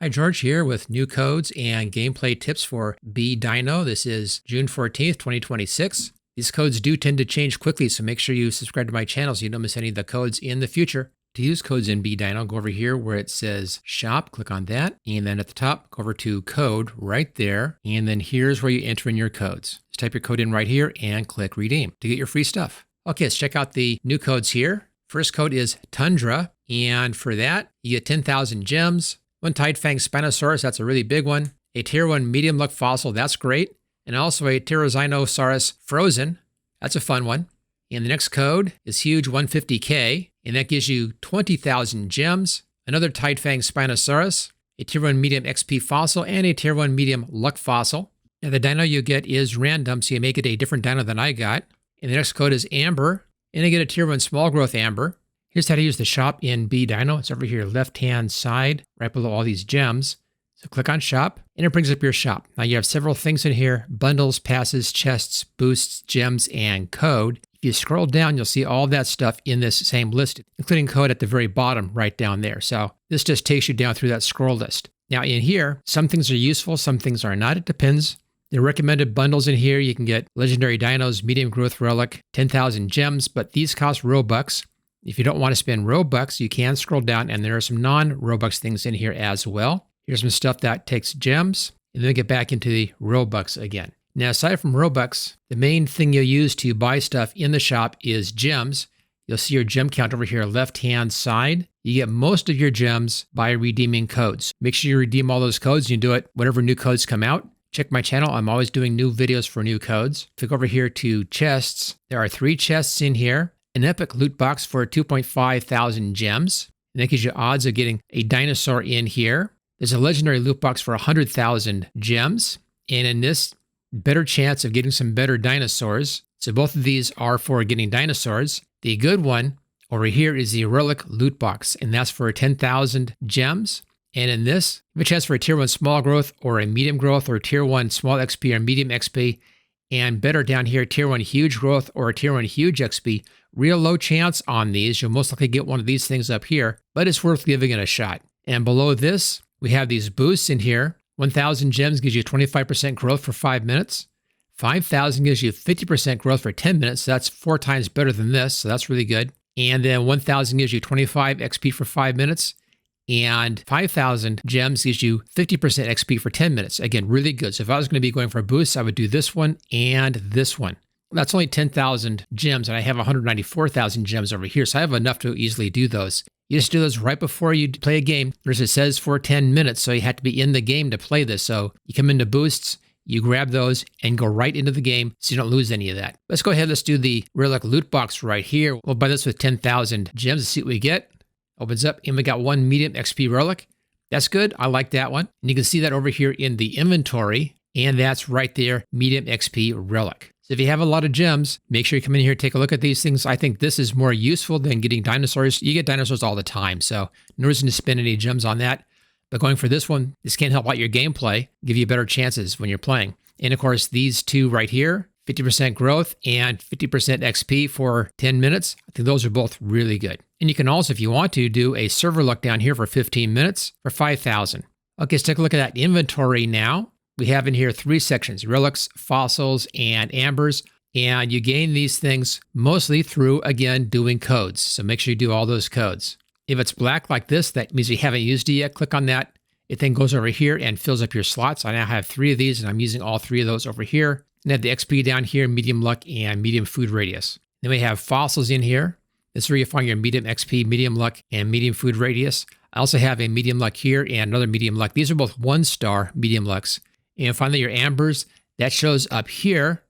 Hi, George here with new codes and gameplay tips for Be Dino. This is June 14th, 2026. These codes do tend to change quickly, so make sure you subscribe to my channel so you don't miss any of the codes in the future. To use codes in Be Dino, go over here where it says Shop, click on that, and then at the top, go over to Code right there, and then here's where you enter in your codes. Just type your code in right here and click Redeem to get your free stuff. Okay, let's check out the new codes here. First code is Tundra, and for that, you get 10,000 gems. One Tide Fang Spinosaurus, that's a really big one. A Tier 1 medium luck fossil, that's great. And also a Tyrannosaurus Frozen, that's a fun one. And the next code is huge 150K, and that gives you 20,000 gems. Another Tide Fang Spinosaurus, a Tier 1 medium XP fossil, and a Tier 1 medium luck fossil. Now the dino you get is random, so you may get a different dino than I got. And the next code is Amber, and I get a Tier 1 small growth Amber. Here's how to use the shop in Be Dino. It's over here, left-hand side, right below all these gems. So click on shop, and it brings up your shop. Now you have several things in here: bundles, passes, chests, boosts, gems, and code. If you scroll down, you'll see all that stuff in this same list, including code at the very bottom right down there. So this just takes you down through that scroll list. Now in here, some things are useful, some things are not. It depends. The recommended bundles in here, you can get Legendary Dinos, Medium Growth Relic, 10,000 gems, but these cost Robux. If you don't want to spend Robux, you can scroll down, and there are some non-Robux things in here as well. Here's some stuff that takes gems, and then get back into the Robux again. Now, aside from Robux, the main thing you'll use to buy stuff in the shop is gems. You'll see your gem count over here, left-hand side. You get most of your gems by redeeming codes. Make sure you redeem all those codes. You do it whenever new codes come out. Check my channel. I'm always doing new videos for new codes. Click over here to chests. There are 3 chests in here. An epic loot box for 2.5 thousand gems. And that gives you odds of getting a dinosaur in here. There's a legendary loot box for 100,000 gems. And in this, better chance of getting some better dinosaurs. So both of these are for getting dinosaurs. The good one over here is the relic loot box, and that's for 10,000 gems. And in this, you have a chance for a Tier 1 small growth or a medium growth, or Tier 1 small XP or medium XP. And better down here, Tier 1 huge growth or a Tier 1 huge XP. Real low chance on these. You'll most likely get one of these things up here, but it's worth giving it a shot. And below this, we have these boosts in here. 1,000 gems gives you 25% growth for 5 minutes. 5,000 gives you 50% growth for 10 minutes. So that's 4 times better than this, so that's really good. And then 1,000 gives you 25 XP for 5 minutes. And 5,000 gems gives you 50% XP for 10 minutes. Again, really good. So if I was going to be going for boosts, I would do this one and this one. That's only 10,000 gems, and I have 194,000 gems over here, so I have enough to easily do those. You just do those right before you play a game. It says for 10 minutes, so you have to be in the game to play this. So you come into boosts, you grab those, and go right into the game so you don't lose any of that. Let's go ahead, let's do the relic loot box right here. We'll buy this with 10,000 gems to see what we get. Opens up, and we got 1 medium XP relic. That's good. I like that one. And you can see that over here in the inventory, and that's right there, medium XP relic. So if you have a lot of gems, make sure you come in here and take a look at these things. I think this is more useful than getting dinosaurs. You get dinosaurs all the time, so no reason to spend any gems on that. But going for this one, this can help out your gameplay, give you better chances when you're playing. And of course, these two right here, 50% growth and 50% XP for 10 minutes. I think those are both really good. And you can also, if you want to, do a server look down here for 15 minutes for 5,000. Okay, let's take a look at that inventory now. We have in here 3 sections: relics, fossils, and ambers. And you gain these things mostly through, again, doing codes. So make sure you do all those codes. If it's black like this, that means you haven't used it yet. Click on that. It then goes over here and fills up your slots. I now have 3 of these, and I'm using all 3 of those over here. And I have the XP down here, medium luck, and medium food radius. Then we have fossils in here. This is where you find your medium XP, medium luck, and medium food radius. I also have a medium luck here and another medium luck. These are both 1-star medium lucks. And finally, your ambers, that shows up here.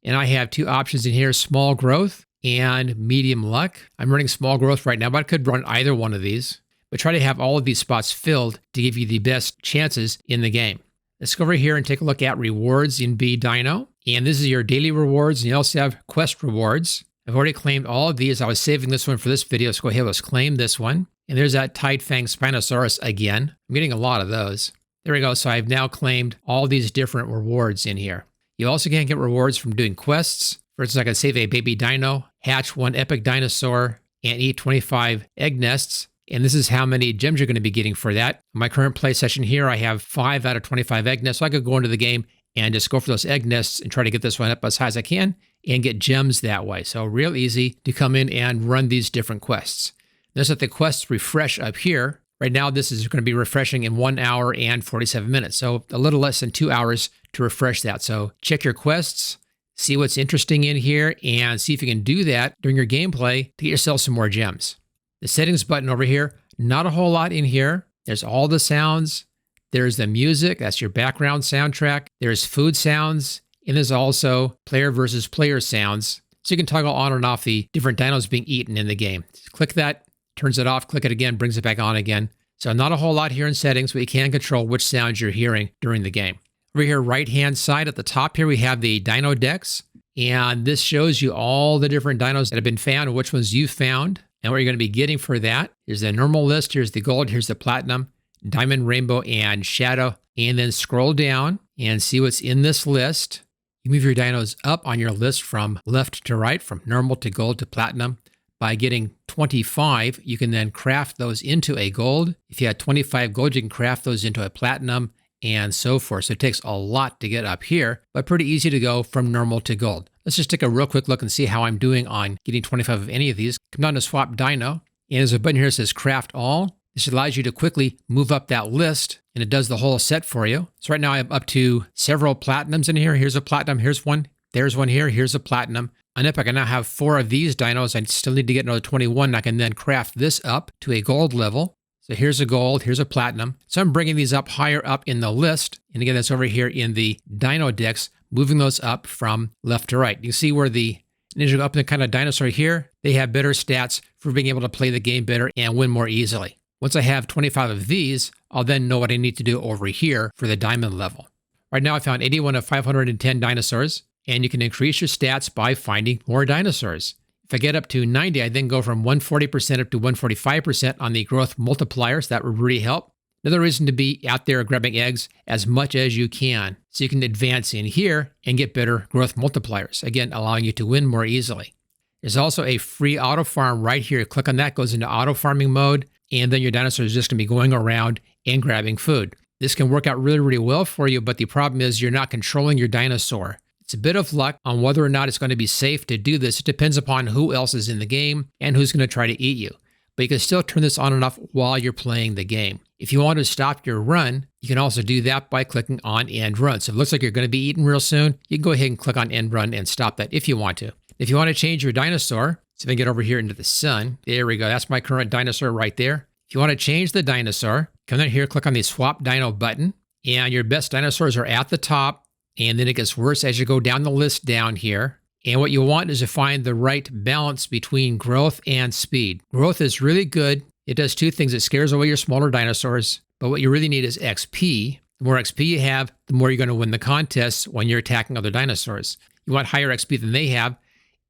And I have 2 options in here, small growth and medium luck. I'm running small growth right now, but I could run either one of these. But try to have all of these spots filled to give you the best chances in the game. Let's go over here and take a look at rewards in Be Dino. And this is your daily rewards, and you also have quest rewards. I've already claimed all of these. I was saving this one for this video, so go ahead, let's claim this one. And there's that Tide Fang Spinosaurus again. I'm getting a lot of those. There we go. So I've now claimed all these different rewards in here. You also can get rewards from doing quests. For instance, I can save a baby dino, hatch 1 epic dinosaur, and eat 25 egg nests. And this is how many gems you're going to be getting for that. In my current play session here, I have 5 out of 25 egg nests. So I could go into the game and just go for those egg nests and try to get this one up as high as I can and get gems that way. So real easy to come in and run these different quests. Notice that the quests refresh up here. Right now, this is going to be refreshing in 1 hour and 47 minutes. So a little less than 2 hours to refresh that. So check your quests, see what's interesting in here, and see if you can do that during your gameplay to get yourself some more gems. The settings button over here, not a whole lot in here. There's all the sounds. There's the music, that's your background soundtrack. There's food sounds, and there's also player versus player sounds. So you can toggle on and off the different dinos being eaten in the game. Click that, turns it off, click it again, brings it back on again. So not a whole lot here in settings, but you can control which sounds you're hearing during the game. Over here, right-hand side at the top here, we have the Dino Dex. And this shows you all the different dinos that have been found and which ones you found and what you're going to be getting for that. Here's the normal list, here's the gold, here's the platinum, diamond, rainbow, and shadow. And then scroll down and see what's in this list. You move your dinos up on your list from left to right, from normal to gold to platinum. By getting 25, you can then craft those into a gold. If you had 25 gold, you can craft those into a platinum and so forth. So it takes a lot to get up here, but pretty easy to go from normal to gold. Let's just take a real quick look and see how I'm doing on getting 25 of any of these. Come down to Swap Dino, and there's a button here that says Craft All. This allows you to quickly move up that list, and it does the whole set for you. So right now I'm up to several platinums in here. Here's a platinum, here's one, there's one here, here's a platinum. On Epic, I now have 4 of these dinos. I still need to get another 21. I can then craft this up to a gold level. So here's a gold, here's a platinum. So I'm bringing these up higher up in the list. And again, that's over here in the Dino Dex, moving those up from left to right. You see where the Ninja Up and kind of Dinosaur here, they have better stats for being able to play the game better and win more easily. Once I have 25 of these, I'll then know what I need to do over here for the diamond level. Right now I found 81 of 510 dinosaurs. And you can increase your stats by finding more dinosaurs. If I get up to 90, I then go from 140% up to 145% on the growth multipliers. That would really help. Another reason to be out there grabbing eggs as much as you can, so you can advance in here and get better growth multipliers, again, allowing you to win more easily. There's also a free auto farm right here. Click on that, goes into auto farming mode, and then your dinosaur is just going to be going around and grabbing food. This can work out really, really well for you, but the problem is you're not controlling your dinosaur. It's a bit of luck on whether or not it's going to be safe to do this. It depends upon who else is in the game and who's going to try to eat you. But you can still turn this on and off while you're playing the game. If you want to stop your run, you can also do that by clicking on End Run. So if it looks like you're going to be eaten real soon, you can go ahead and click on End Run and stop that if you want to. If you want to change your dinosaur, so if I get over here into the sun, there we go. That's my current dinosaur right there. If you want to change the dinosaur, come down here, click on the Swap Dino button, and your best dinosaurs are at the top. And then it gets worse as you go down the list down here. And what you want is to find the right balance between growth and speed. Growth is really good. It does 2 things. It scares away your smaller dinosaurs. But what you really need is XP. The more XP you have, the more you're going to win the contests when you're attacking other dinosaurs. You want higher XP than they have.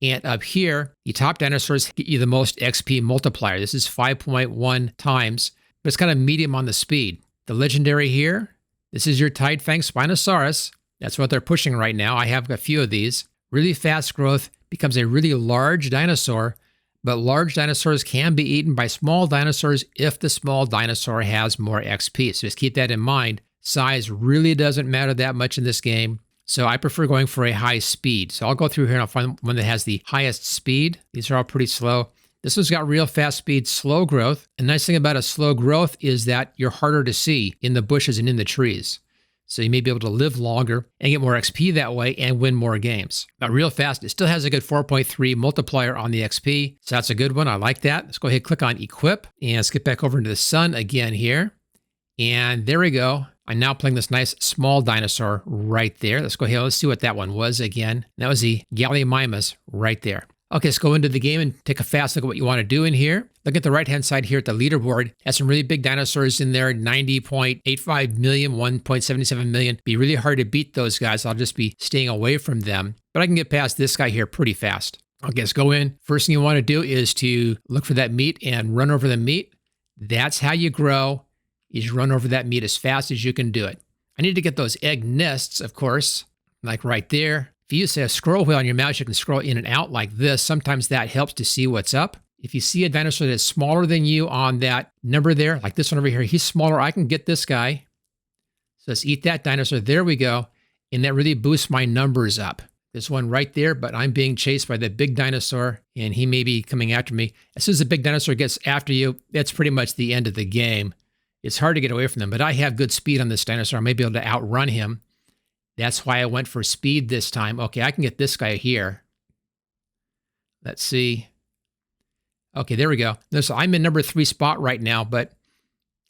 And up here, the top dinosaurs get you the most XP multiplier. This is 5.1 times, but it's kind of medium on the speed. The legendary here, this is your Tidefang Spinosaurus. That's what they're pushing right now. I have a few of these. Really fast growth, becomes a really large dinosaur, but large dinosaurs can be eaten by small dinosaurs if the small dinosaur has more XP. So just keep that in mind. Size really doesn't matter that much in this game. So I prefer going for a high speed. So I'll go through here and I'll find one that has the highest speed. These are all pretty slow. This one's got real fast speed, slow growth. The nice thing about a slow growth is that you're harder to see in the bushes and in the trees. So you may be able to live longer and get more XP that way and win more games. Now, real fast, it still has a good 4.3 multiplier on the XP. So that's a good one. I like that. Let's go ahead and click on Equip and skip back over into the sun again here. And there we go. I'm now playing this nice small dinosaur right there. Let's go ahead. Let's see what that one was again. That was the Gallimimus right there. Okay, let's go into the game and take a fast look at what you want to do in here. Look at the right-hand side here at the leaderboard. Has some really big dinosaurs in there, 90.85 million, 1.77 million. Be really hard to beat those guys. I'll just be staying away from them. But I can get past this guy here pretty fast. Okay, let's go in. First thing you want to do is to look for that meat and run over the meat. That's how you grow, is run over that meat as fast as you can do it. I need to get those egg nests, of course, like right there. If you use a scroll wheel on your mouse, you can scroll in and out like this. Sometimes that helps to see what's up. If you see a dinosaur that's smaller than you on that number there, like this one over here, he's smaller. I can get this guy. So let's eat that dinosaur. There we go. And that really boosts my numbers up. There's one right there, but I'm being chased by the big dinosaur, and he may be coming after me. As soon as the big dinosaur gets after you, that's pretty much the end of the game. It's hard to get away from them, but I have good speed on this dinosaur. I may be able to outrun him. That's why I went for speed this time. Okay, I can get this guy here. Let's see. Okay, there we go. So I'm in number 3 spot right now, but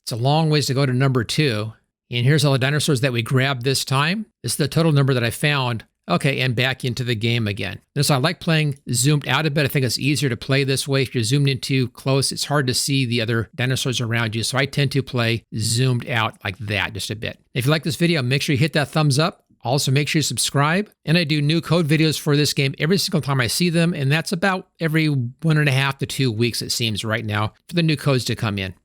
it's a long ways to go to number 2. And here's all the dinosaurs that we grabbed this time. This is the total number that I found. Okay, and back into the game again. So I like playing zoomed out a bit. I think it's easier to play this way. If you're zoomed in too close, it's hard to see the other dinosaurs around you. So I tend to play zoomed out like that just a bit. If you like this video, make sure you hit that thumbs up. Also, make sure you subscribe. And I do new code videos for this game every single time I see them. And that's about every 1.5 to 2 weeks, it seems right now, for the new codes to come in.